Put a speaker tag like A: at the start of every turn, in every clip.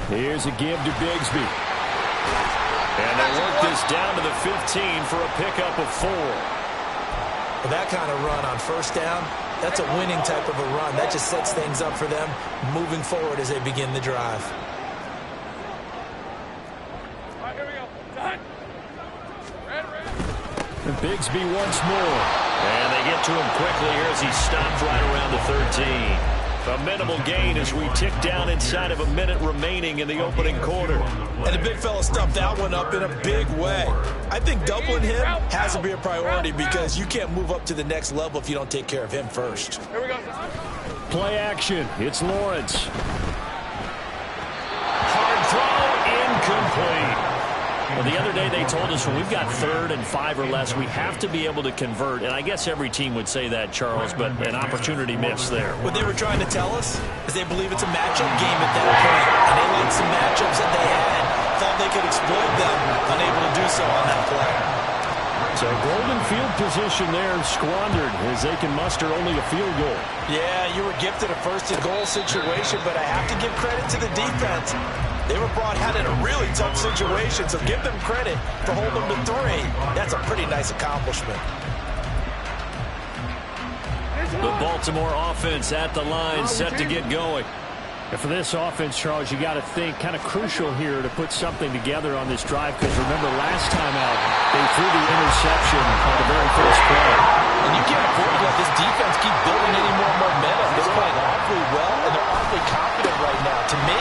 A: Here's a give to Bigsby. And they work this down to the 15 for a pickup of 4.
B: Well, that kind of run on first down, that's a winning type of a run. That just sets things up for them moving forward as they begin the drive.
C: All right, here we go. Done.
A: And Bigsby once more. And they get to him quickly here as he stopped right around the 13. A minimal gain as we tick down inside of a minute remaining in the opening quarter.
B: And the big fella stuffed that one up in a big way. I think doubling him has to be a priority because you can't move up to the next level if you don't take care of him first.
C: Here we go.
A: Play action. It's Lawrence. Hard throw, incomplete. Well, the other day they told us when we've got 3rd and 5 or less, we have to be able to convert. And I guess every team would say that, Charles, but an opportunity missed there.
B: What they were trying to tell us is they believe it's a matchup game at that point. And they liked some matchups that they had. Thought they could exploit them, unable to do so on that play.
A: So golden field position there squandered as they can muster only a field goal.
B: Yeah, you were gifted a 1st and goal situation, but I have to give credit to the defense. They were brought out in a really tough situation, so give them credit for holding them to 3. That's a pretty nice accomplishment.
A: The Baltimore offense at the line, set to get going. And for this offense, Charles, you got to think kind of crucial here to put something together on this drive, because remember last time out, they threw the interception on the very first play.
B: And you can't afford to let this defense keep building any more momentum. They're playing awfully well, and they're awfully confident right now. To me,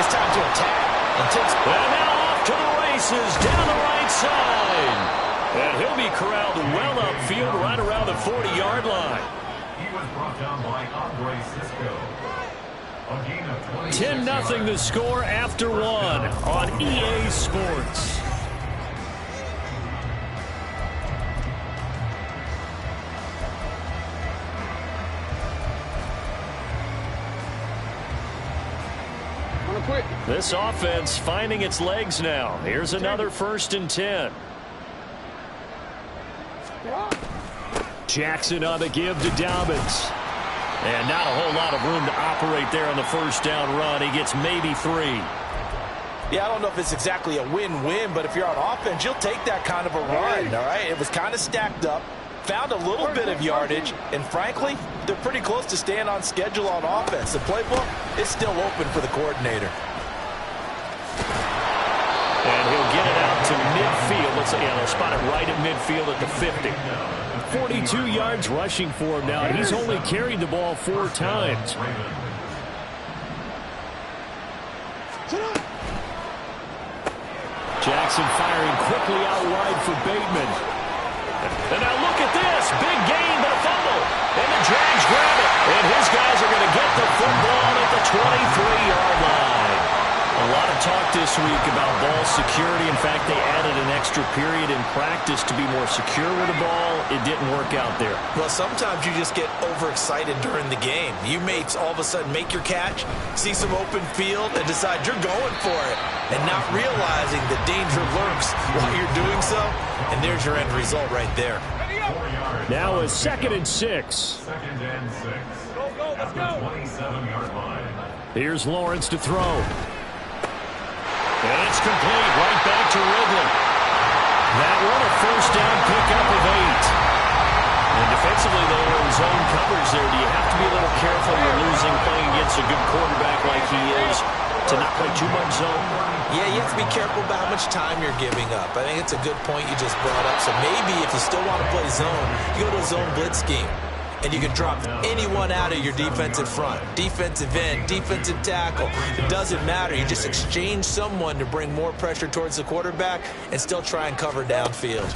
B: it's time to attack. And
A: now off to the races down the right side. And he'll be corralled well upfield right around the 40-yard line.
D: He was brought down by Andre Cisco.
A: 10-0 the score after 1 on EA Sports. This offense finding its legs now. Here's another 1st and 10. Jackson on the give to Dobbins. And not a whole lot of room to operate there on the first down run. He gets maybe 3.
B: Yeah, I don't know if it's exactly a win-win, but if you're on offense, you'll take that kind of a run, all right? It was kind of stacked up, found a little bit of yardage, and frankly, they're pretty close to staying on schedule on offense. The playbook is still open for the coordinator.
A: And he'll get it out to midfield. They'll spot it right at midfield at the 50. 42 yards rushing for him now. He's only carried the ball 4 times. Jackson firing quickly out wide for Bateman. And now look at this. Big gain, but a fumble. And the Jags grab it. And his guys are going to get the football at the 23-yard line. A lot of talk this week about ball security. In fact, they added an extra period in practice to be more secure with the ball. It didn't work out there.
B: Well, sometimes you just get overexcited during the game. You may all of a sudden make your catch, see some open field, and decide you're going for it, and not realizing the danger lurks while you're doing so. And there's your end result right there.
A: Now a 2nd and 6.
D: 2nd and 6.
C: Go, let's go.
D: 27-yard line.
A: Here's Lawrence to throw. And it's complete right back to Ridley. That one a first down pickup of 8. And defensively, they were in zone coverage there. Do you have to be a little careful you're losing playing against a good quarterback like he is to not play too much zone?
B: Yeah, you have to be careful about how much time you're giving up. I think it's a good point you just brought up. So maybe if you still want to play zone, you go to a zone blitz scheme. And you can drop anyone out of your defensive front. Defensive end, defensive tackle. It doesn't matter. You just exchange someone to bring more pressure towards the quarterback and still try and cover downfield.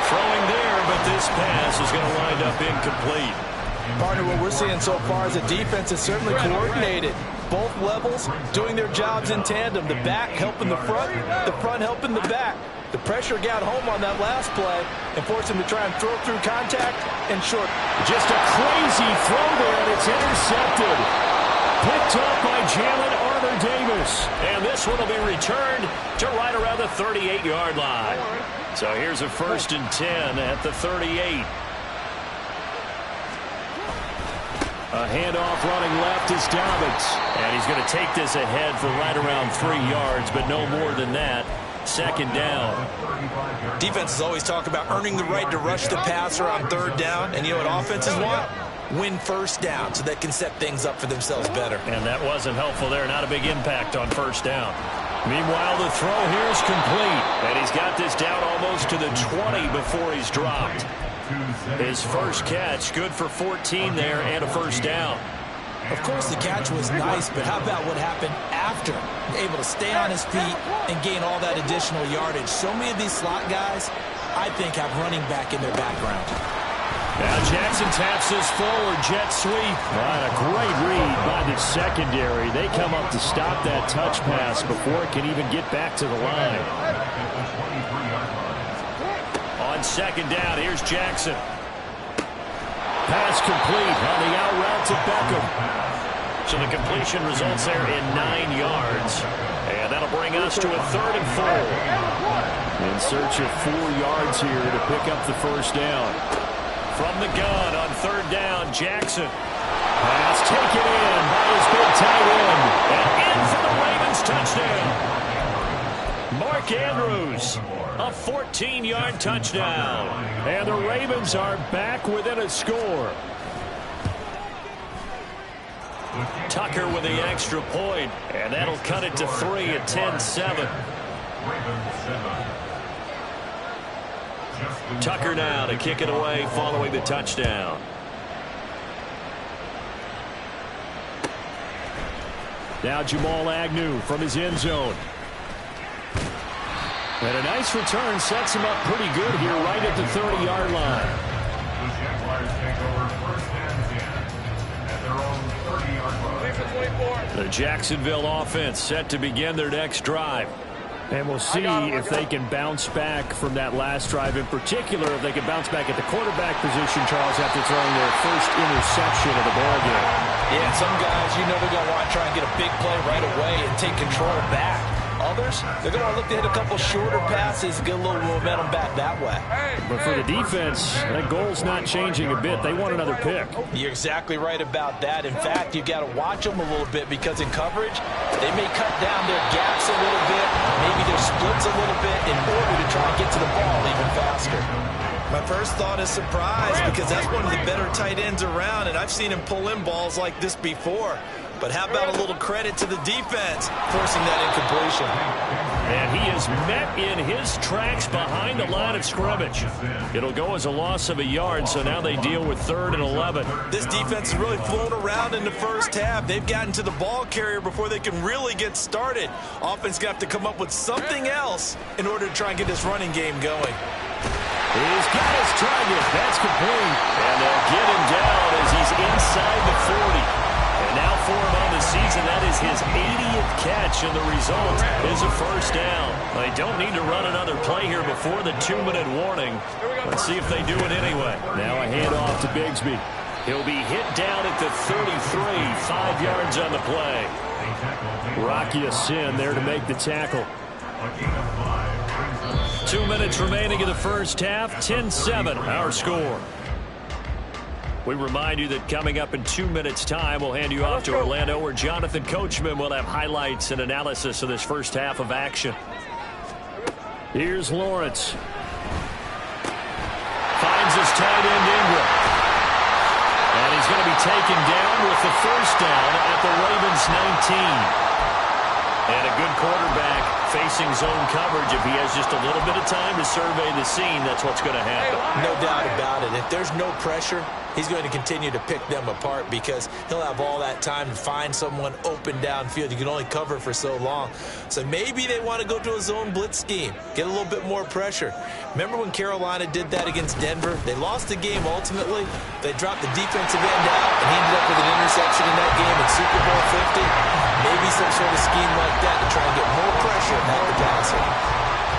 A: Throwing there, but this pass is going to wind up incomplete.
B: Partner, what we're seeing so far is the defense is certainly coordinated. Both levels doing their jobs in tandem. The back helping the front helping the back. The pressure got home on that last play and forced him to try and throw through contact and short.
A: Just a crazy throw there, and it's intercepted. Picked up by Jalen Armour-Davis. And this one will be returned to right around the 38-yard line. So here's a 1st and 10 at the 38. A handoff running left is Dobbins. And he's going to take this ahead for right around 3 yards, but no more than that. Second down.
B: Defenses always talk about earning the right to rush the passer on third down. And you know what offenses want? Win first down so they can set things up for themselves better.
A: And that wasn't helpful there. Not a big impact on first down. Meanwhile, the throw here is complete. And he's got this down almost to the 20 before he's dropped. His first catch, good for 14 there and a first down.
B: Of course, the catch was nice, but how about what happened after? Able to stay on his feet and gain all that additional yardage. So many of these slot guys, I think, have running back in their background.
A: Now Jackson taps this forward jet sweep. A great read by the secondary. They come up to stop that touch pass before it can even get back to the line. On second down, here's Jackson. Pass complete on the out route to Beckham. So the completion results there in 9 yards. And that'll bring us to a 3rd and 4. In search of 4 yards here to pick up the first down. From the gun on third down, Jackson. Pass taken in by his big tight end. And in for the Ravens touchdown. Mark Andrews, a 14-yard touchdown. And the Ravens are back within a score. Tucker with the extra point, and that'll cut it to 3 at 10-7. Tucker now to kick it away following the touchdown. Now Jamal Agnew from his end zone. And a nice return sets him up pretty good here right at the 30-yard line.
D: The Jaguars take over first and 10 at their own 30-yard line.
A: The Jacksonville offense set to begin their next drive. And we'll see if they can bounce back from that last drive. In particular, if they can bounce back at the quarterback position, Charles, after throwing their first interception of the ballgame.
B: Yeah, some guys, you know they're going to want to try and get a big play right away and take control back. Others, they're going to look to hit a couple shorter passes, get a little momentum back that way.
A: But for the defense, that goal's not changing a bit. They want another pick.
B: You're exactly right about that. In fact, you've got to watch them a little bit because in coverage, they may cut down their gaps a little bit, maybe their splits a little bit in order to try and get to the ball even faster. My first thought is surprise because that's one of the better tight ends around, and I've seen him pull in balls like this before. But how about a little credit to the defense forcing that incompletion?
A: And he is met in his tracks behind the line of scrimmage. It'll go as a loss of a yard, so now they deal with 3rd and 11.
B: This defense has really flown around in the first half. They've gotten to the ball carrier before they can really get started. Offense got to come up with something else in order to try and get this running game going.
A: He's got his target. That's complete. And they'll get him down as he's inside the 40. And now for him on the season, that is his 80th catch, and the result is a first down. They don't need to run another play here before the 2-minute warning. Let's see if they do it anyway. Now a handoff to Bigsby. He'll be hit down at the 33, 5 yards on the play. Rocky Sin there to make the tackle. 2 minutes remaining in the first half, 10-7 our score. We remind you that coming up in 2 minutes' time, we'll hand you off to Orlando, where Jonathan Coachman will have highlights and analysis of this first half of action. Here's Lawrence. Finds his tight end Ingram. And he's going to be taken down with the first down at the Ravens 19. And a good quarterback facing zone coverage. If he has just a little bit of time to survey the scene, that's what's going to happen.
B: No doubt about it. If there's no pressure, he's going to continue to pick them apart because he'll have all that time to find someone open downfield. You can only cover for so long. So maybe they want to go to a zone blitz scheme, get a little bit more pressure. Remember when Carolina did that against Denver? They lost the game ultimately. They dropped the defensive end out, and he ended up with an interception in that game in Super Bowl 50. Maybe some sort of scheme like that to try and get more pressure at the passer.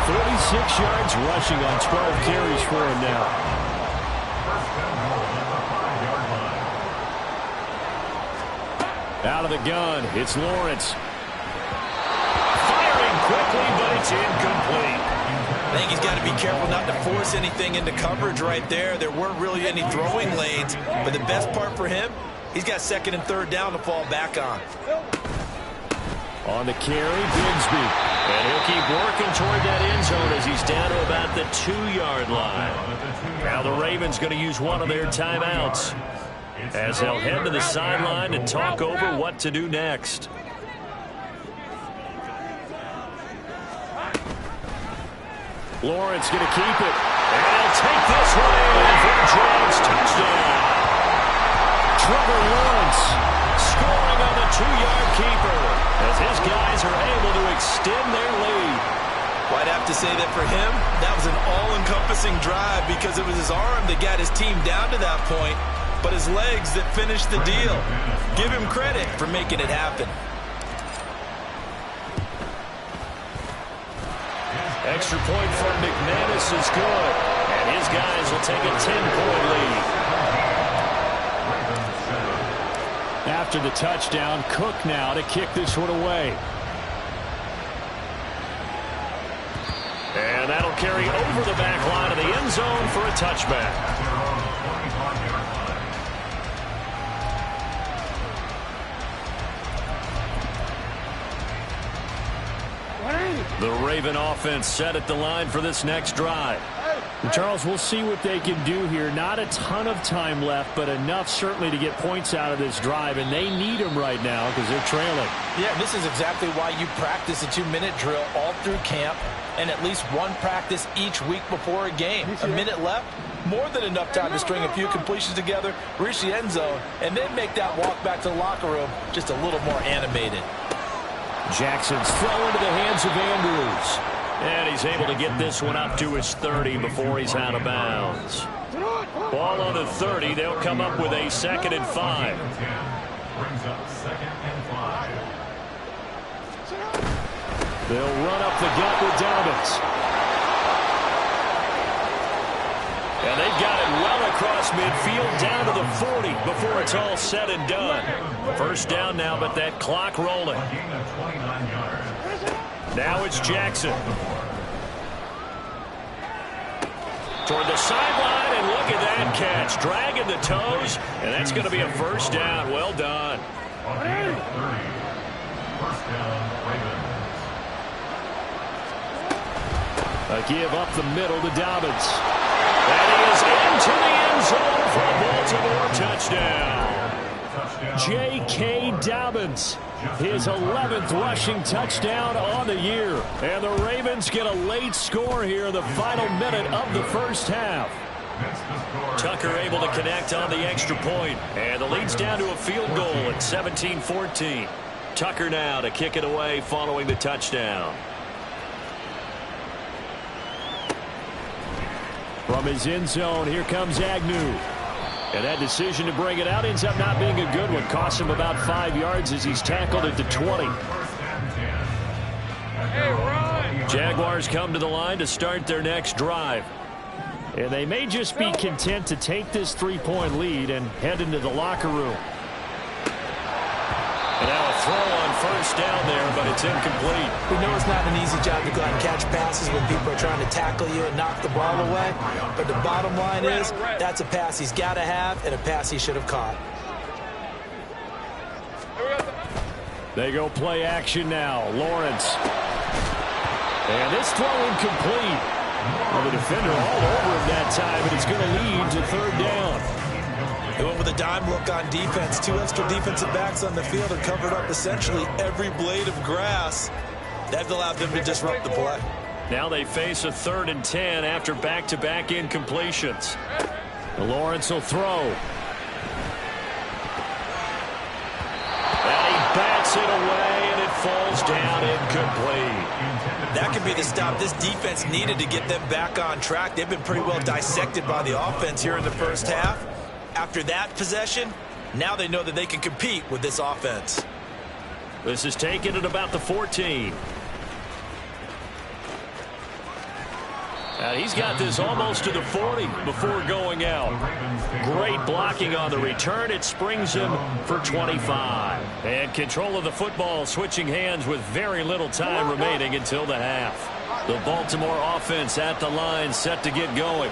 A: 46 yards rushing on 12 carries for him now. Out of the gun, it's Lawrence. Firing quickly, but it's incomplete.
B: I think he's got to be careful not to force anything into coverage right there. There weren't really any throwing lanes, but the best part for him, He's got second and third down to fall back on.
A: On the carry, Bigsby. And he'll keep working toward that end zone as he's down to about the 2-yard line. Now the Ravens going to use one of their timeouts as they'll head to the sideline and talk over what to do next. Lawrence going to keep it. And he'll take this one in for a Giants touchdown. Trevor Lawrence scoring on the 2-yard keeper as his guys are able to extend their lead.
B: Well, I'd have to say that for him, that was an all-encompassing drive because it was his arm that got his team down to that point, but his legs that finished the deal. Give him credit for making it happen.
A: Extra point from McManus is good, and his guys will take a 10-point lead. After the touchdown, Cook now to kick this one away. And that'll carry over the back line of the end zone for a touchback. The Raven offense set at the line for this next drive.
E: And Charles, we'll see what they can do here. Not a ton of time left, but enough certainly to get points out of this drive, and they need them right now because they're trailing.
B: Yeah, this is exactly why you practice a 2-minute drill all through camp and at least one practice each week before a game. A minute left, more than enough time to string a few completions together, reach the end zone, and then make that walk back to the locker room just a little more animated.
A: Jackson's throw into the hands of Andrews. And he's able to get this one up to his 30 before he's out of bounds. Ball on the 30. They'll come up with a 2nd and 5.
D: Brings up 2nd and 5.
A: They'll run up the gut with Dobbins. And they've got it well across midfield down to the 40 before it's all said and done. First down now, but that clock rolling. Now it's Jackson. Toward the sideline, and look at that catch. Dragging the toes, and that's going to be a first down. Well done.
D: First down, Ravens.
A: A give up the middle to Dobbins. And he is into the end zone for a Baltimore touchdown. J.K. Dobbins, his 11th rushing touchdown on the year. And the Ravens get a late score here in the final minute of the first half. Tucker able to connect on the extra point. And the lead's down to a field goal at 17-14. Tucker now to kick it away following the touchdown. From his end zone, here comes Agnew. And that decision to bring it out ends up not being a good one. Costs him about 5 yards as he's tackled at the 20. Jaguars come to the line to start their next drive. And they may just be content to take this 3-point lead and head into the locker room. And now a throw on first down there, but it's incomplete.
B: We know it's not an easy job to go out and catch passes when people are trying to tackle you and knock the ball away. But the bottom line is that's a pass he's got to have and a pass he should have caught.
A: They go play action now. Lawrence. And this throw incomplete. Well, the defender all over him that time, and it's going to lead to third down.
B: They went with a dime look on defense. 2 extra defensive backs on the field and covered up essentially every blade of grass. That allowed them to disrupt the play.
A: Now they face a 3rd and 10 after back-to-back incompletions. Lawrence will throw. And he bats it away, and it falls down incomplete.
B: That could be the stop this defense needed to get them back on track. They've been pretty well dissected by the offense here in the first half. After that possession, now they know that they can compete with this offense.
A: This is taken at about the 14. He's got this almost to the 40 before going out. Great blocking on the return. It springs him for 25. And control of the football switching hands with very little time remaining until the half. The Baltimore offense at the line set to get going.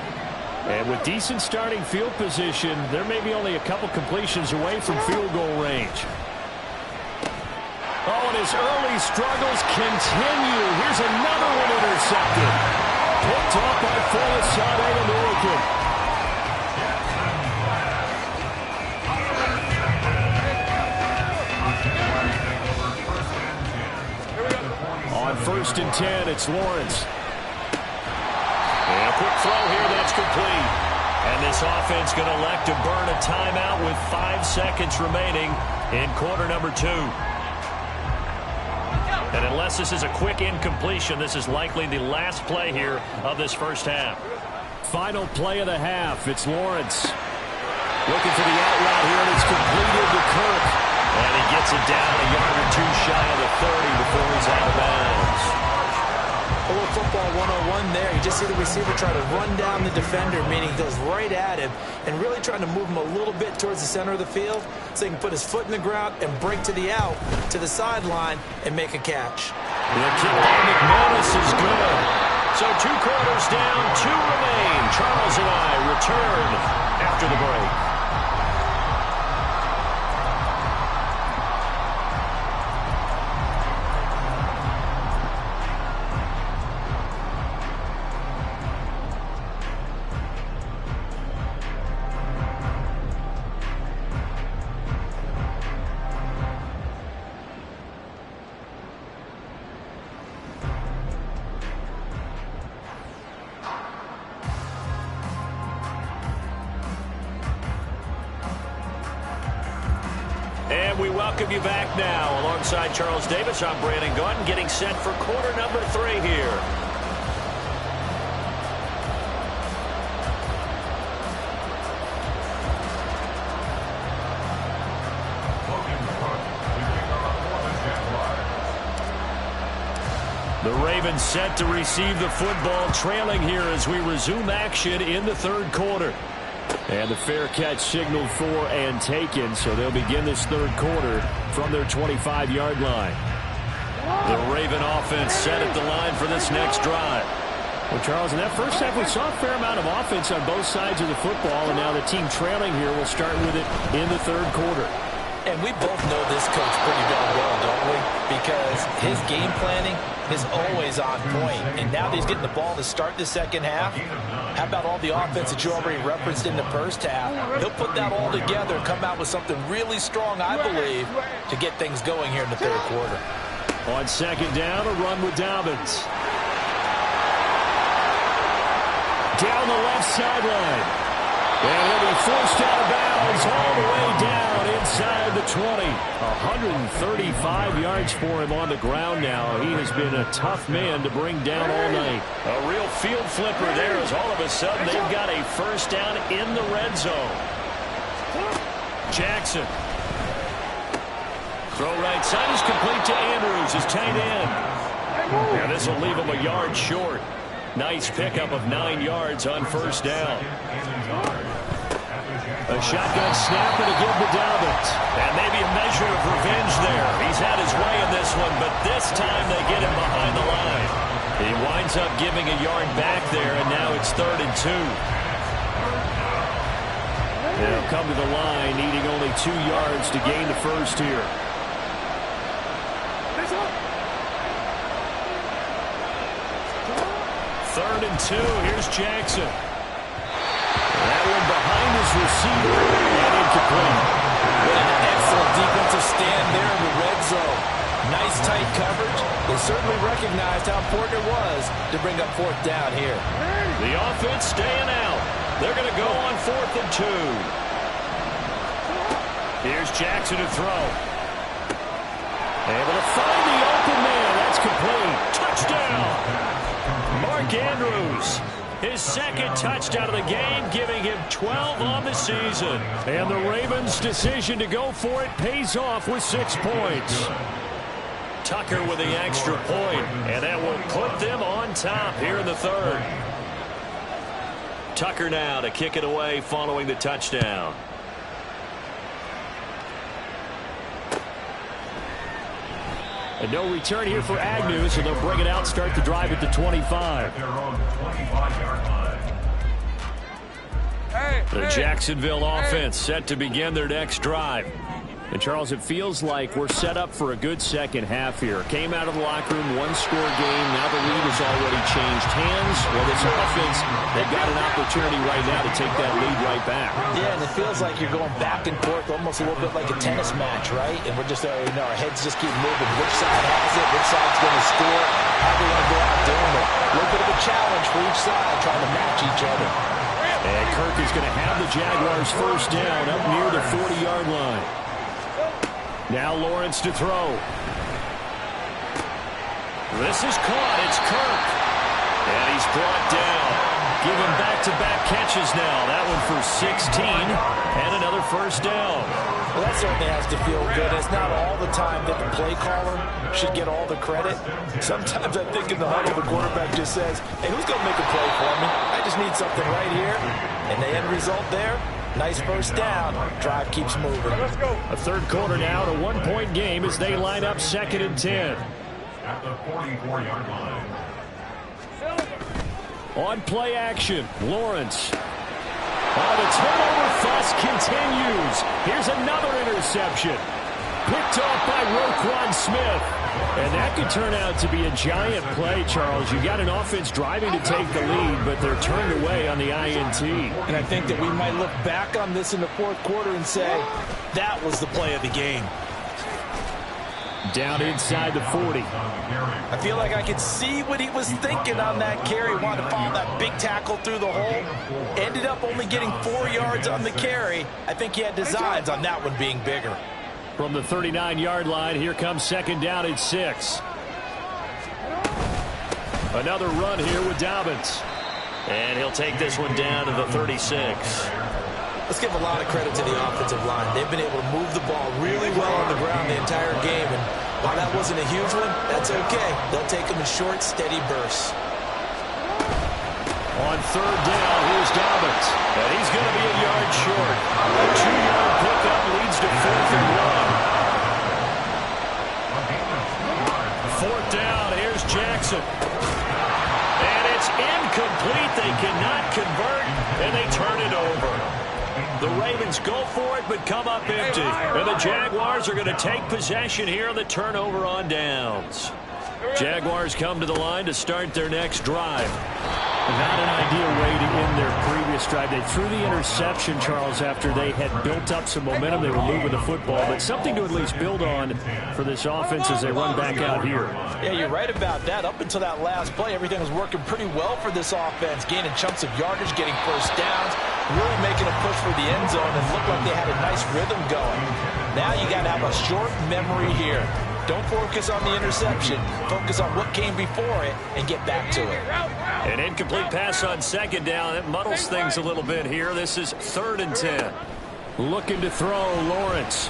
E: And with decent starting field position, there may be only a couple completions away from field goal range. Oh, and his early struggles continue. Here's another one intercepted. Picked off by Folasade and Oregon. On 1st and 10, it's Lawrence. And a quick throw here, that's complete. And this offense going to elect to burn a timeout with 5 seconds remaining in quarter number 2. And unless this is a quick incompletion, this is likely the last play here of this first half. Final play of the half, it's Lawrence. Looking for the out route here, and it's completed to Kirk. And he gets it down a yard or 2 shy of the 30 before he's out of bounds.
B: A little football 101 there. You just see the receiver try to run down the defender, meaning he goes right at him, and really trying to move him a little bit towards the center of the field so he can put his foot in the ground and break to the out, to the sideline, and make a catch.
E: The kick by McManus is good. So 2 quarters down, 2 remain. Charles and I return after the break. And we welcome you back now. Alongside Charles Davis, I'm Brandon Gaudin, getting set for quarter number 3 here. The Ravens set to receive the football, trailing here as we resume action in the 3rd quarter. And the fair catch signaled for and taken, so they'll begin this 3rd quarter from their 25-yard line. The Raven offense set at the line for this next drive. Well, Charles, in that first half, we saw a fair amount of offense on both sides of the football, and now the team trailing here will start with it in the 3rd quarter.
B: And we both know this coach pretty darn well, don't we? Because his game planning is always on point. And now that he's getting the ball to start the second half, how about all the offense that you already referenced in the first half? He'll put that all together and come out with something really strong, I believe, to get things going here in the 3rd quarter.
E: On 2nd down, a run with Dobbins. Down the left sideline. And he'll be forced out of bounds all the way down inside the 20. 135 yards for him on the ground now. He has been a tough man to bring down all night. A real field flipper there as all of a sudden they've got a first down in the red zone. Jackson. Throw right side is complete to Andrews, his tight end. Now this will leave him a yard short. Nice pickup of 9 yards on first down. A shotgun snap and a give to Dobbins. And maybe a measure of revenge there. He's had his way in this one, but this time they get him behind the line. He winds up giving a yard back there, and now it's 3rd and 2. They'll come to the line, needing only 2 yards to gain the first here. Third and 2. Here's Jackson. That one behind his receiver and incomplete.
B: An excellent defensive stand there in the red zone. Nice tight coverage. They certainly recognized how important it was to bring up 4th down here.
E: The offense staying out. They're going to go on 4th and 2. Here's Jackson to throw. Able to find the open man. That's complete. Touchdown. Mark Andrews, his 2nd touchdown of the game, giving him 12 on the season. And the Ravens' decision to go for it pays off with 6 points. Tucker with the extra point, and that will put them on top here in the 3rd. Tucker now to kick it away following the touchdown. And no return here for Agnew, so they'll bring it out, start the drive at the 25. The Jacksonville offense set to begin their next drive. And, Charles, it feels like we're set up for a good second half here. Came out of the locker room, one-score game. Now the lead has already changed hands. Well, this offense, they've got an opportunity right now to take that lead right back.
B: Yeah, and it feels like you're going back and forth, almost a little bit like a tennis match, right? And we're just, our heads just keep moving. Which side has it? Which side's going to score? How are we going to go out doing it? A little bit of a challenge for each side, trying to match each other.
E: And Kirk is going to have the Jaguars first down up near the 40-yard line. Now Lawrence to throw. This is caught. It's Kirk. And he's brought down. Give him back-to-back catches now. That one for 16 and another first down.
B: Well, that certainly has to feel good. It's not all the time that the play caller should get all the credit. Sometimes I think in the huddle, the quarterback just says, hey, who's going to make a play for me? I just need something right here. And the end result there, nice first down. Drive keeps moving.
C: Let's go.
E: A third quarter now, a one-point game as they line up 2nd and 10.
D: At the 44-yard line.
E: On play action, Lawrence. Oh, the turnover fuss continues. Here's another interception. Picked off by Roquan Smith. And that could turn out to be a giant play, Charles. You got an offense driving to take the lead, but they're turned away on the INT.
B: And I think that we might look back on this in the fourth quarter and say, that was the play of the game.
E: Down inside the 40.
B: I feel like I could see what he was thinking on that carry. Wanted to follow that big tackle through the hole. Ended up only getting 4 yards on the carry. I think he had designs on that one being bigger.
E: From the 39-yard line, here comes 2nd down at 6. Another run here with Dobbins. And he'll take this one down to the 36.
B: Let's give a lot of credit to the offensive line. They've been able to move the ball really well on the ground the entire game. And while that wasn't a huge one, that's okay. They'll take them in short, steady bursts.
E: On 3rd down, here's Dobbins. And he's going to be a yard short. A 2-yard pickup leads to 4th and 1. 4th down, here's Jackson. And it's incomplete. They cannot convert, and they turn it over. The Ravens go for it, but come up empty. And the Jaguars are going to take possession here on the turnover on downs. Jaguars come to the line to start their next drive. Not an ideal way to end their previous drive. They threw the interception, Charles, after they had built up some momentum. They were moving the football, but something to at least build on for this offense as they run back out here.
B: Yeah, you're right about that. Up until that last play, everything was working pretty well for this offense, gaining chunks of yardage, getting first downs, really making a push for the end zone, and looked like they had a nice rhythm going. Now you got to have a short memory here. Don't focus on the interception. Focus on what came before it and get back to it.
E: An incomplete pass on 2nd down. That muddles things a little bit here. This is 3rd and 10. Looking to throw, Lawrence.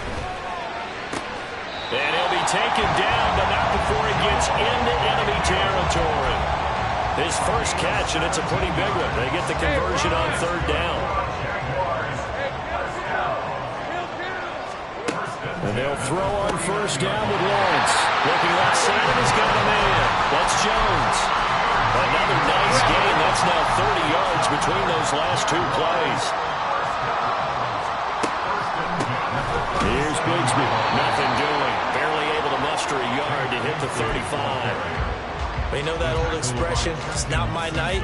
E: And he'll be taken down, but not before he gets into enemy territory. His first catch, and it's a pretty big one. They get the conversion on 3rd down. And they'll throw on 1st down with Lawrence. Looking left side, and he's got a man. That's Jones. Another nice gain. That's now 30 yards between those last 2 plays. Here's Bigsby. Nothing doing. Barely able to muster a yard to hit the 35.
B: You know that old expression, it's not my night?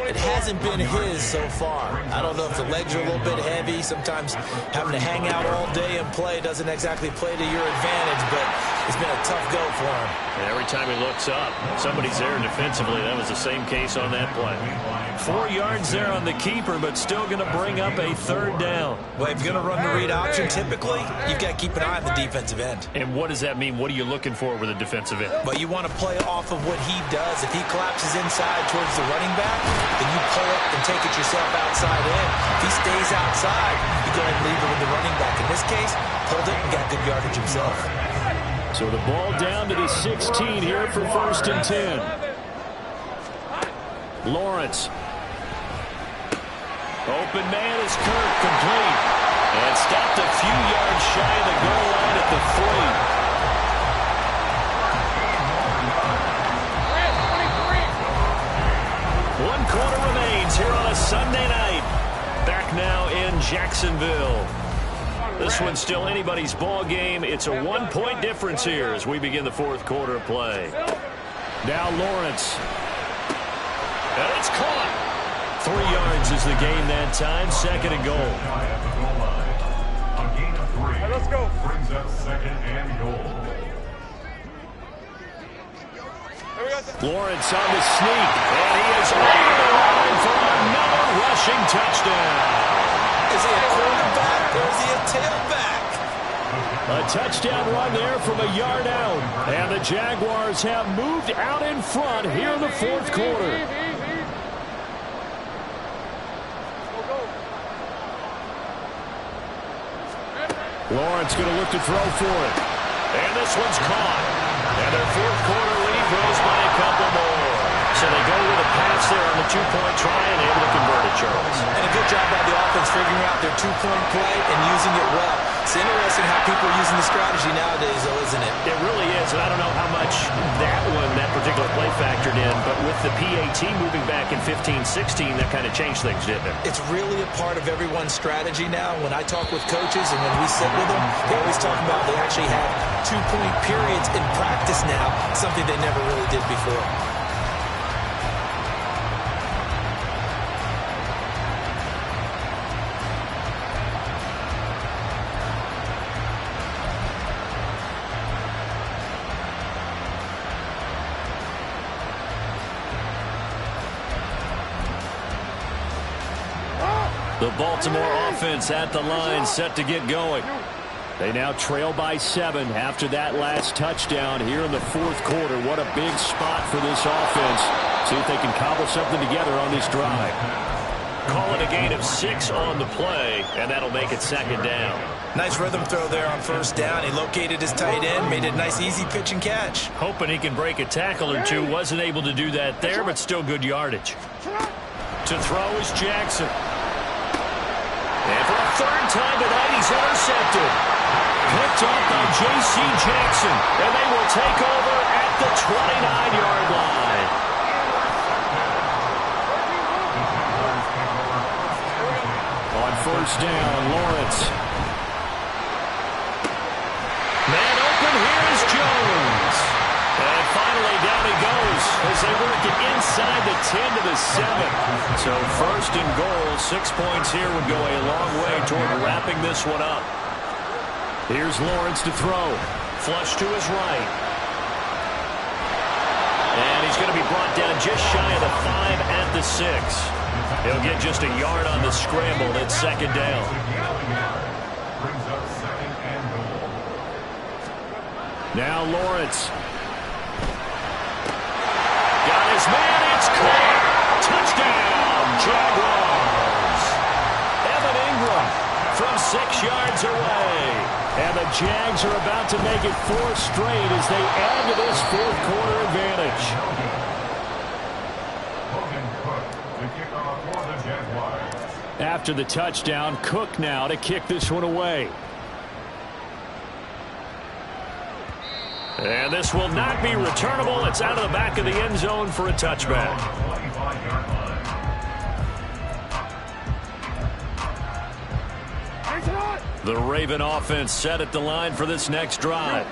B: It hasn't been his so far. I don't know if the legs are a little bit heavy. Sometimes having to hang out all day and play doesn't exactly play to your advantage, but it's been a tough go for him.
E: And every time he looks up, somebody's there defensively. That was the same case on that play. 4 yards there on the keeper, but still going to bring up a 3rd down.
B: Well, if you're going to run the read option, typically, you've got to keep an eye on the defensive end.
E: And what does that mean? What are you looking for with a defensive end?
B: Well, you want to play off of what he does. If he collapses inside towards the running back, then you pull up and take it yourself outside in. If he stays outside, you go ahead and leave it with the running back. In this case, pulled it and got good yardage himself.
E: So the ball down to the 16 here for 1st and 10. Lawrence. Open man is Kirk, complete. And stopped a few yards shy of the goal line at the 3. 1 quarter remains here on a Sunday night. Back now Jacksonville. This one's still anybody's ball game. It's a 1-point difference here as we begin the fourth quarter of play. Now Lawrence. And it's caught. 3 yards is the gain that time. 2nd and goal.
D: A gain of 3.
C: Let's go.
D: Brings up 2nd and goal.
E: Lawrence on the sneak. And he is over the line for another rushing touchdown.
B: Is he a quarterback or is he a tailback?
E: A touchdown run there from a yard out. And the Jaguars have moved out in front here in the fourth quarter. Lawrence going to look to throw for it. And this one's caught. And their fourth quarter lead grows by a couple more. So they go with a pass there on the 2-point try and able to convert it, Charles.
B: And a good job by the offense figuring out their 2-point play and using it well. It's interesting how people are using the strategy nowadays, though, isn't it?
E: It really is, and I don't know how much that particular play factored in, but with the PAT moving back in 15-16, that kind of changed things, didn't it?
B: It's really a part of everyone's strategy now. When I talk with coaches and when we sit with them, they always talk about they actually have 2-point periods in practice now, something they never really did before.
E: The Baltimore offense at the line, set to get going. They now trail by 7 after that last touchdown here in the fourth quarter. What a big spot for this offense. See if they can cobble something together on this drive. Call it a gain of 6 on the play, and that'll make it 2nd down.
B: Nice rhythm throw there on 1st down. He located his tight end, made it a nice, easy pitch and catch.
E: Hoping he can break a tackle or two. Wasn't able to do that there, but still good yardage. To throw is Jackson. And for a 3rd time tonight, he's intercepted. Picked up by J.C. Jackson. And they will take over at the 29-yard line. On 1st down, Lawrence. Man open, here is Jones. And finally down he goes as they work it inside the 10 to the 7. So 1st and goal, 6 points here would go a long way toward wrapping this one up. Here's Lawrence to throw. Flush to his right. And he's going to be brought down just shy of the 5 at the 6. He'll get just a yard on the scramble. It's 2nd down.
D: Brings up 2nd and goal.
E: Now Lawrence. Got his man. It's caught. Touchdown, Jaguars. Evan Ingram from 6 yards away. And the Jags are about to make it 4 straight as they add to this fourth quarter advantage. After the touchdown, Cook now to kick this one away. And this will not be returnable. It's out of the back of the end zone for a touchback. The Raven offense set at the line for this next drive.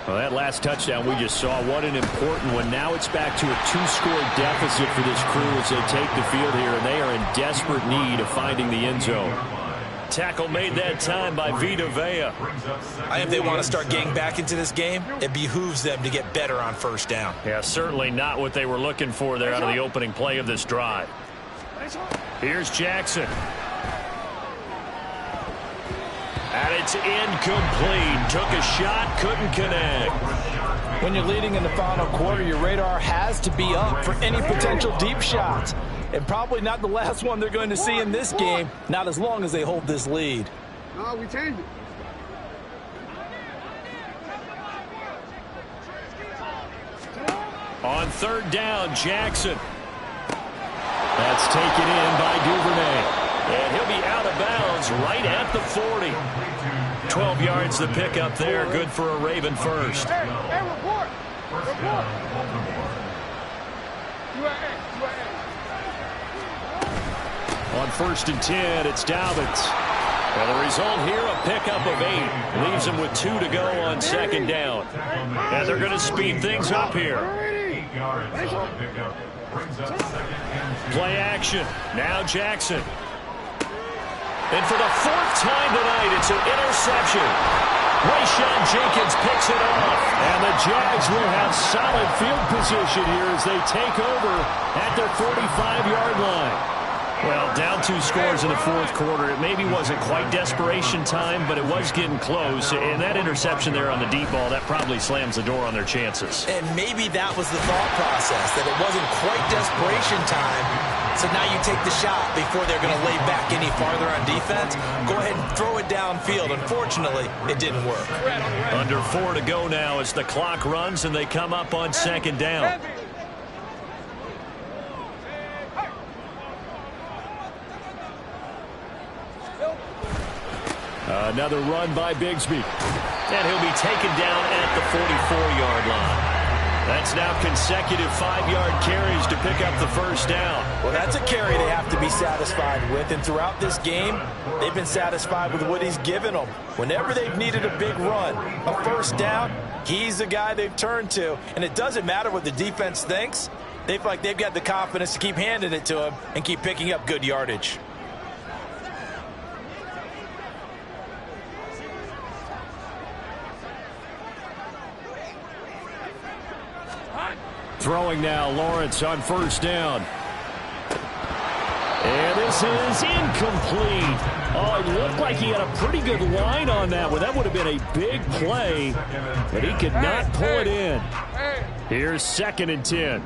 E: Well, that last touchdown we just saw, what an important one. Now it's back to a 2-score deficit for this crew as they take the field here, and they are in desperate need of finding the end zone. Tackle made that time by Vita Vea.
B: If they want to start getting back into this game, it behooves them to get better on 1st down.
E: Yeah, certainly not what they were looking for there out of the opening play of this drive. Here's Jackson. And it's incomplete. Took a shot, couldn't connect.
F: When you're leading in the final quarter, your radar has to be up for any potential deep shots. And probably not the last one they're going to see in this game, not as long as they hold this lead.
C: No, we changed it.
E: On 3rd down, Jackson. That's taken in by Duvernay. And he'll be out of bounds right at the 40. 12 yards the pickup there. Good for a Raven first.
C: Hey, report. Report.
E: On 1st and 10, it's Dobbins. Well, the result here, a pickup of 8. Leaves them with 2 to go on second down. And they're going to speed things up here. Play action. Now Jackson. And for the 4th time tonight, it's an interception. Rayshawn Jenkins picks it off. And the Jags will have solid field position here as they take over at their 45-yard line. Well, down 2 scores in the 4th quarter. It maybe wasn't quite desperation time, but it was getting close. And that interception there on the deep ball, that probably slams the door on their chances.
B: And maybe that was the thought process, that it wasn't quite desperation time. So now you take the shot before they're going to lay back any farther on defense. Go ahead and throw it downfield. Unfortunately, it didn't work.
E: Under 4 to go now as the clock runs and they come up on second down. Another run by Bigsby. And he'll be taken down at the 44-yard line. That's now consecutive 5-yard carries to pick up the first down.
F: Well, that's a carry they have to be satisfied with. And throughout this game, they've been satisfied with what he's given them. Whenever they've needed a big run, a first down, he's the guy they've turned to. And it doesn't matter what the defense thinks. They feel like they've got the confidence to keep handing it to him and keep picking up good yardage.
E: Throwing now, Lawrence on first down. And this is incomplete. Oh, it looked like he had a pretty good line on that one. That would have been a big play, but he could not pull it in. Here's 2nd and 10.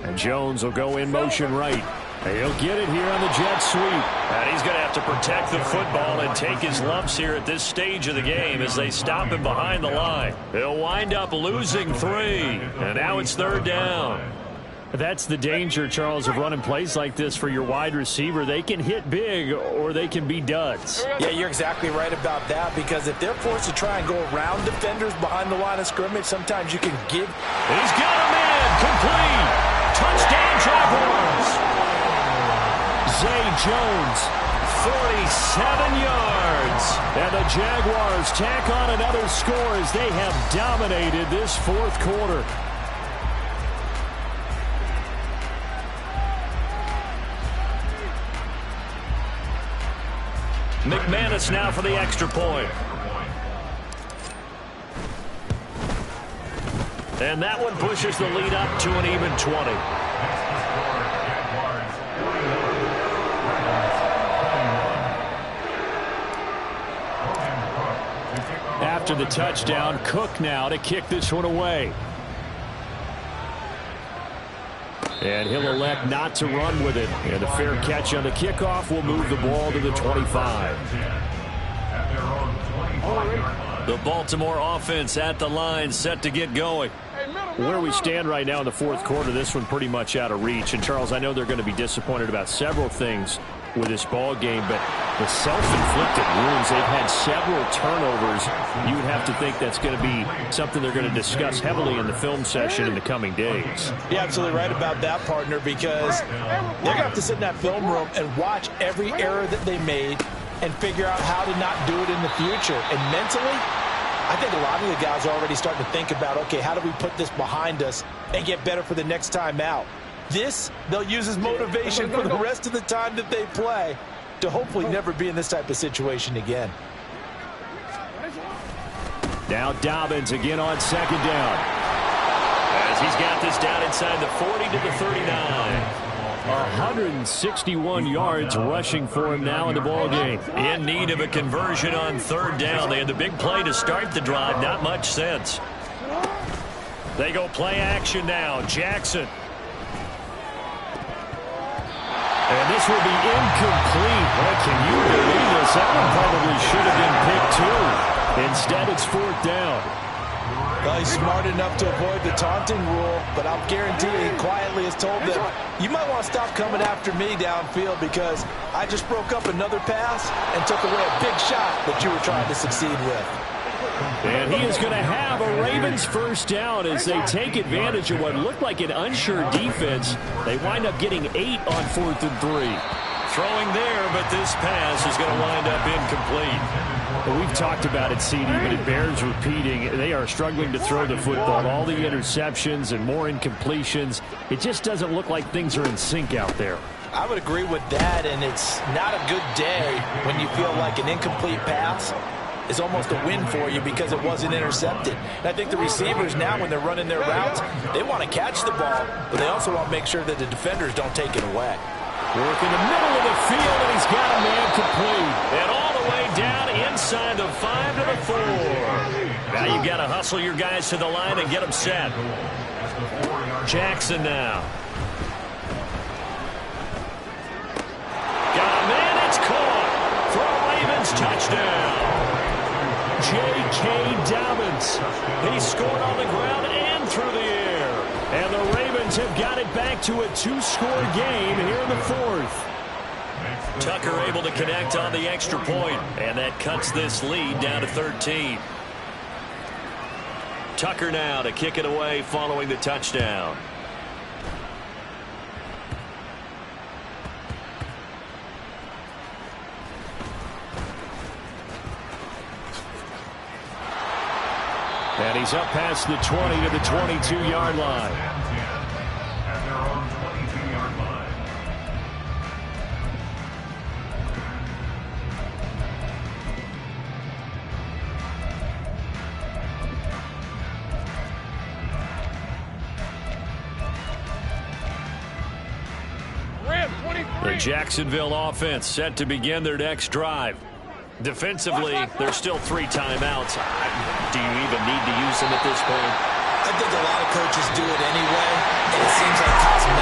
E: And Jones will go in motion right. He'll get it here on the jet sweep. And he's going to have to protect the football and take his lumps here at this stage of the game as they stop him behind the line. He'll wind up losing 3. And now it's 3rd down. That's the danger, Charles, of running plays like this for your wide receiver. They can hit big or they can be duds.
F: Yeah, you're exactly right about that, because if they're forced to try and go around defenders behind the line of scrimmage, sometimes you can give.
E: He's got him in. Complete. Touchdown, Jaguars. Zay Jones, 47 yards. And the Jaguars tack on another score as they have dominated this 4th quarter. McManus now for the extra point. And that one pushes the lead up to an even 20. After the touchdown, Cook now to kick this one away. And he'll elect not to run with it. And the fair catch on the kickoff will move the ball to the 25. The Baltimore offense at the line, set to get going. Where we stand right now in the 4th quarter, this one pretty much out of reach. And, Charles, I know they're going to be disappointed about several things with this ball game, but the self-inflicted wounds, they've had several turnovers. You would have to think that's going to be something they're going to discuss heavily in the film session in the coming days.
F: You're absolutely right about that, partner, because they're going to have to sit in that film room and watch every error that they made and figure out how to not do it in the future. And mentally, I think a lot of the guys are already starting to think about, okay, how do we put this behind us and get better for the next time out? This, they'll use as motivation for the rest of the time that they play to hopefully never be in this type of situation again.
E: Now Dobbins again on second down. As he's got this down inside the 40 to the 39. 161 yards rushing for him now in the ballgame. In need of a conversion on 3rd down. They had the big play to start the drive. Not much sense. They go play action now. Jackson. And this will be incomplete. Boy, can you believe this? That one probably should have been picked too. Instead, it's 4th down.
F: Well, he's smart enough to avoid the taunting rule, but I'll guarantee you he quietly has told them, you might want to stop coming after me downfield because I just broke up another pass and took away a big shot that you were trying to succeed with.
E: And he is going to have a Ravens first down as they take advantage of what looked like an unsure defense. They wind up getting 8 on 4th and 3. throwing there, but this pass is going to wind up incomplete. Well, we've talked about it, CD, but it bears repeating. They are struggling to throw the football. All the interceptions and more incompletions. It just doesn't look like things are in sync out there.
F: I would agree with that, and it's not a good day when you feel like an incomplete pass is almost a win for you because it wasn't intercepted. And I think the receivers now, when they're running their routes, they want to catch the ball, but they also want to make sure that the defenders don't take it away.
E: Work in the middle of the field, and he's got a man complete. And all the way down inside the 5 to the 4. Now you've got to hustle your guys to the line and get them set. Jackson now. Got a man, it's caught for a Ravens touchdown. J.K. Dobbins. He scored on the ground and through the air. And the Ravens have got it back to a 2-score game here in the 4th. Tucker able to connect on the extra point, and that cuts this lead down to 13. Tucker now to kick it away following the touchdown. And he's up past the 20 to the 22-yard line.
D: At their own 22-yard line.
E: The Jacksonville offense set to begin their next drive. Defensively, there's still 3 timeouts. Do you even need to use them at this point?
B: I think a lot of coaches do it anyway, and it seems like cosmetic.